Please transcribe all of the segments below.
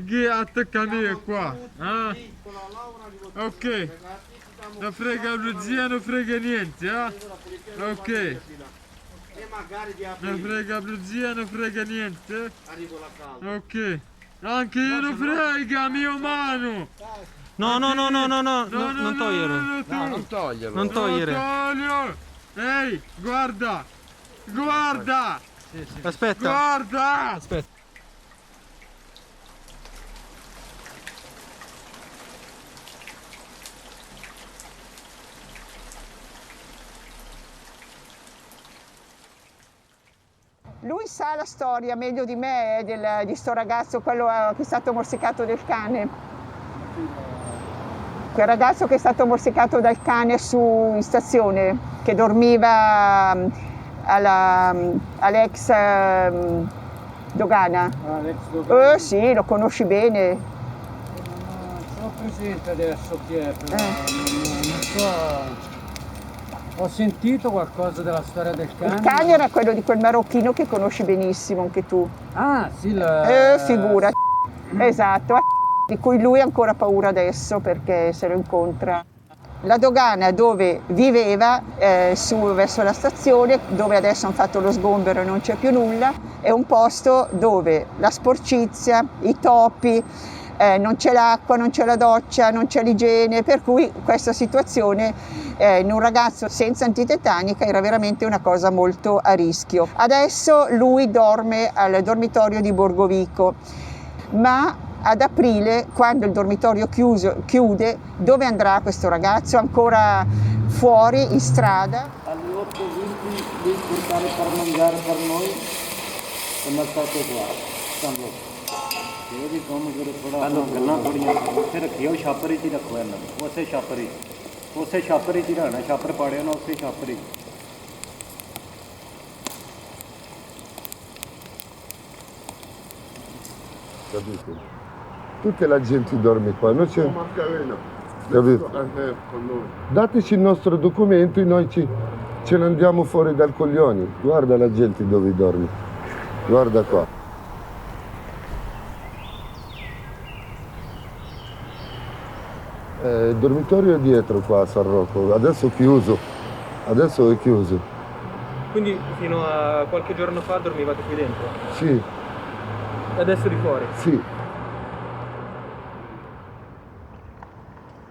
Chi attaccami qua? Ah? Ok. Non frega lo zio, non frega niente, Ok. Non frega lo zio, non frega niente. Ok. Anche io non frega, mio mano. No, no, no, no, no, no, non togliere. Non toglierlo. Non togliere. toglio. Ehi, guarda. Guarda. Aspetta. Guarda. Aspetta. Lui sa la storia meglio di me di sto ragazzo, quello che è stato morsicato del cane. Quel ragazzo che è stato morsicato dal cane in stazione, che dormiva all'ex dogana. L'ex dogana? Sì, lo conosci bene. Non sono presente adesso chi è, però non so. Ho sentito qualcosa della storia del cane. Il cane era quello di quel marocchino che conosci benissimo anche tu. Ah, sì, Figura. Esatto, di cui lui ha ancora paura adesso perché se lo incontra. La dogana dove viveva, verso la stazione, dove adesso hanno fatto lo sgombero e non c'è più nulla, è un posto dove la sporcizia, i topi, non c'è l'acqua, non c'è la doccia, non c'è l'igiene, per cui questa situazione in un ragazzo senza antitetanica era veramente una cosa molto a rischio. Adesso lui dorme al dormitorio di Borgovico, ma ad aprile, quando il dormitorio chiude, dove andrà questo ragazzo? Ancora fuori, in strada? Alle 8:20 devi portare per mangiare per noi e marcato qua. Vedi come थोड़ा गन्ना थोड़ियां उसे रखियो छापर ही रखो है उसे छापर ही रहना छापर पाड़े ना उसे छापर ही Capito? Tutta la gente dorme qua, non c'è. Capito? Dateci il nostro documento e noi ce ne andiamo fuori dal coglione. Guarda la gente dove dorme. Guarda qua. Il dormitorio è dietro qua a San Rocco, adesso è chiuso. Adesso è chiuso. Quindi fino a qualche giorno fa dormivate qui dentro? Sì, E adesso di fuori? sì.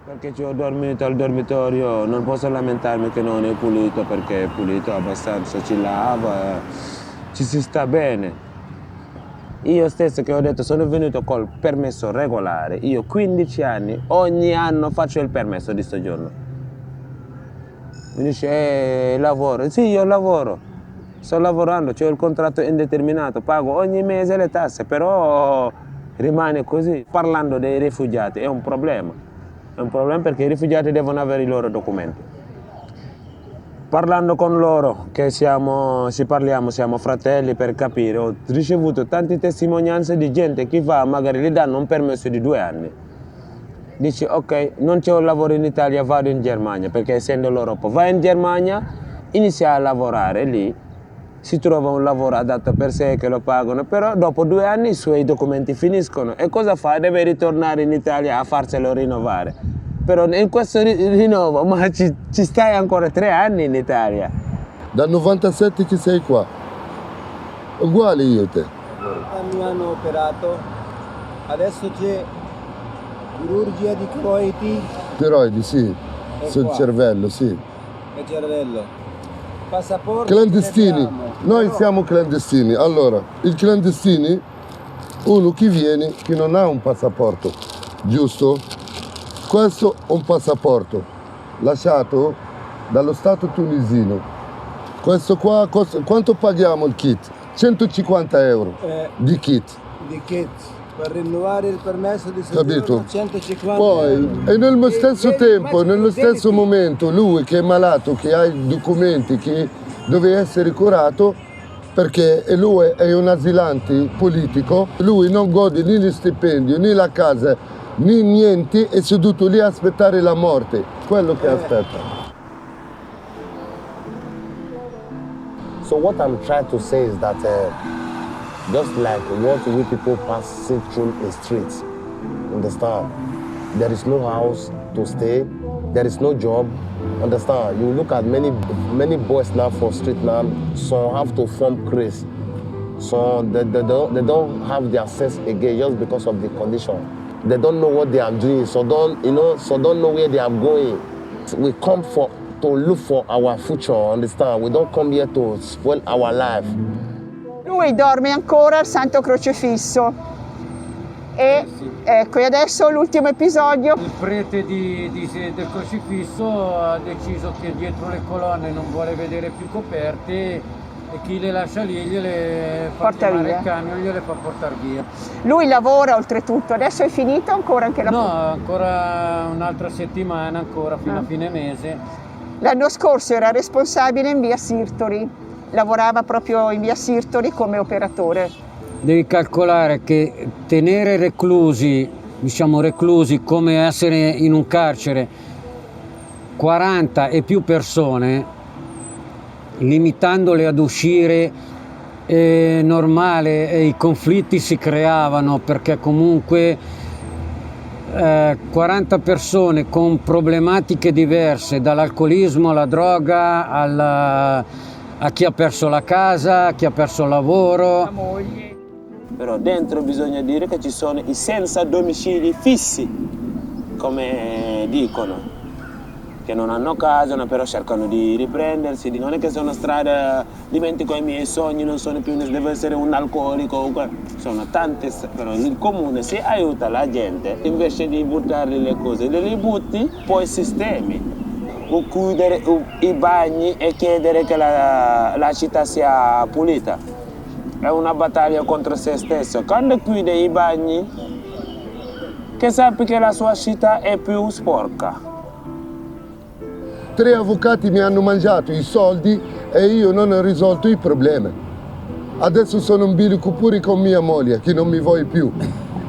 Perché ci ho dormito al dormitorio, non posso lamentarmi che non è pulito perché è pulito abbastanza, ci lava, ci si sta bene. Io stesso che ho detto sono venuto col permesso regolare, io 15 anni, ogni anno faccio il permesso di soggiorno. Mi dice, lavoro, sì io lavoro, sto lavorando, ho il contratto indeterminato, pago ogni mese le tasse, però rimane così. Parlando dei rifugiati è un problema perché i rifugiati devono avere i loro documenti. Parlando con loro, che siamo fratelli per capire, ho ricevuto tante testimonianze di gente che va, magari gli danno un permesso di 2 anni. Dici, ok, non c'è un lavoro in Italia, vado in Germania, perché essendo l'Europa, vai in Germania, inizia a lavorare lì, si trova un lavoro adatto per sé che lo pagano, però dopo 2 anni i suoi documenti finiscono e cosa fa? Deve ritornare in Italia a farselo rinnovare. Però in questo rinnovo, ma ci stai ancora 3 anni in Italia. Dal 97 che sei qua. Uguale io e te. Mi hanno operato, adesso c'è chirurgia di Tiroidi, sì. Sul qua. cervello, sì. e cervello. Passaporto. Clandestini. Noi siamo clandestini. Allora, i clandestini, uno che viene che non ha un passaporto, giusto? Questo è un passaporto lasciato dallo Stato tunisino. Questo qua, quanto paghiamo il kit? 150 euro di kit. Di kit. Per rinnovare il permesso di soggiorno, Capito? 150 Poi, euro. e nello stesso tempo, nello stesso momento, lui che è malato, che ha i documenti, che deve essere curato, perché lui è un asilante politico, lui non gode né di stipendio, né la casa, né niente, è seduto lì a aspettare la morte, quello che aspetta. So what I'm trying to say is that just like what we people pass through the streets. Understand? There is no house to stay. There is no job. Understand? You look at many boys now for street now. Some have to form craze. So they don't have their sense again just because of the condition. They don't know what they are doing. So don't know where they are going. We come to look for our future. Understand? We don't come here to spoil our life. Lui dorme ancora al Santo Crocifisso. E ecco, e adesso l'ultimo episodio. Il prete del crocifisso ha deciso che dietro le colonne non vuole vedere più coperte e chi le lascia lì gliele fa Porta chiamare via. il camion, gliele fa portare via. Lui lavora oltretutto, adesso è finito ancora anche la... No, ancora un'altra settimana, ancora fino a fine mese. L'anno scorso era responsabile in via Sirtori, lavorava proprio in via Sirtori come operatore. Devi calcolare che tenere reclusi come essere in un carcere 40 e più persone, limitandole ad uscire normale, e i conflitti si creavano perché comunque 40 persone con problematiche diverse, dall'alcolismo alla droga, a chi ha perso la casa, a chi ha perso il lavoro. La moglie. Però dentro bisogna dire che ci sono i senza domicili fissi, come dicono, che non hanno casa, però cercano di riprendersi, non è che sono strada, dimentico i miei sogni, non sono più, devo essere un alcolico, sono tante, però il comune si aiuta la gente, invece di buttare le cose, le butti, poi sistemi, o chiudere i bagni e chiedere che la città sia pulita. È una battaglia contro se stesso. Quando chiude i bagni, che sappi che la sua città è più sporca. 3 avvocati mi hanno mangiato i soldi e io non ho risolto i problemi. Adesso sono in bilico pure con mia moglie che non mi vuole più.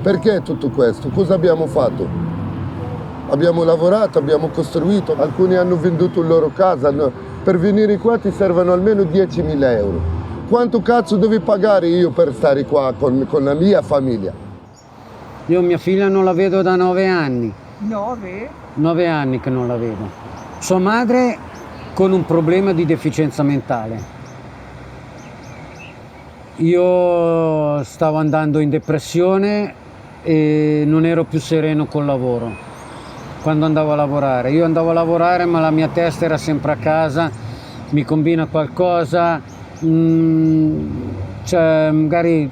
Perché tutto questo? Cosa abbiamo fatto? Abbiamo lavorato, abbiamo costruito, alcuni hanno venduto la loro casa. Per venire qua ti servono almeno 10.000 euro. Quanto cazzo devi pagare io per stare qua con la mia famiglia? Io mia figlia non la vedo da 9 anni. 9? 9 anni che non la vedo. Sua madre con un problema di deficienza mentale. Io stavo andando in depressione e non ero più sereno col lavoro quando andavo a lavorare. Io andavo a lavorare ma la mia testa era sempre a casa, mi combina qualcosa, cioè magari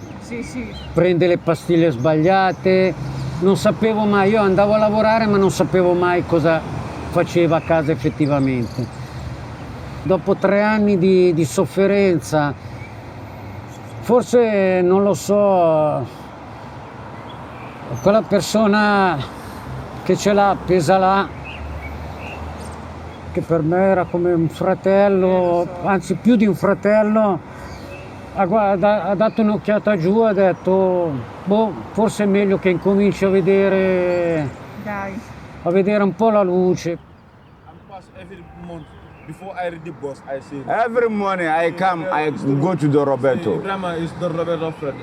prende le pastiglie sbagliate, non sapevo mai, io andavo a lavorare ma non sapevo mai cosa faceva a casa effettivamente. Dopo 3 anni di sofferenza, forse non lo so, quella persona che ce l'ha appesa là, che per me era come un fratello, anzi più di un fratello, ha dato un'occhiata giù e ha detto, boh, forse è meglio che incominci a vedere un po' la luce. Before I read the bus, I say. Every morning I come, I go to Don Roberto. Grandma is Don Roberto friend.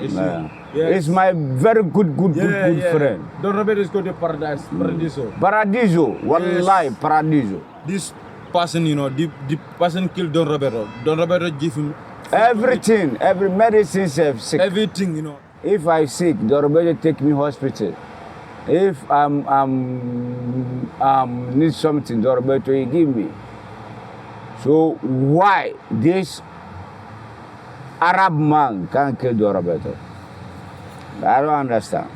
It's my very good friend. Don Roberto is going to Paradise, Paradiso. Paradiso, wallahi, Paradiso. This person, the person killed Don Roberto. Don Roberto give him everything, every medicine, sick. Everything, If I sick, Don Roberto take me hospital. If need something, Don Roberto he give me. So why this Arab man can't kill Don Roberto? I don't understand.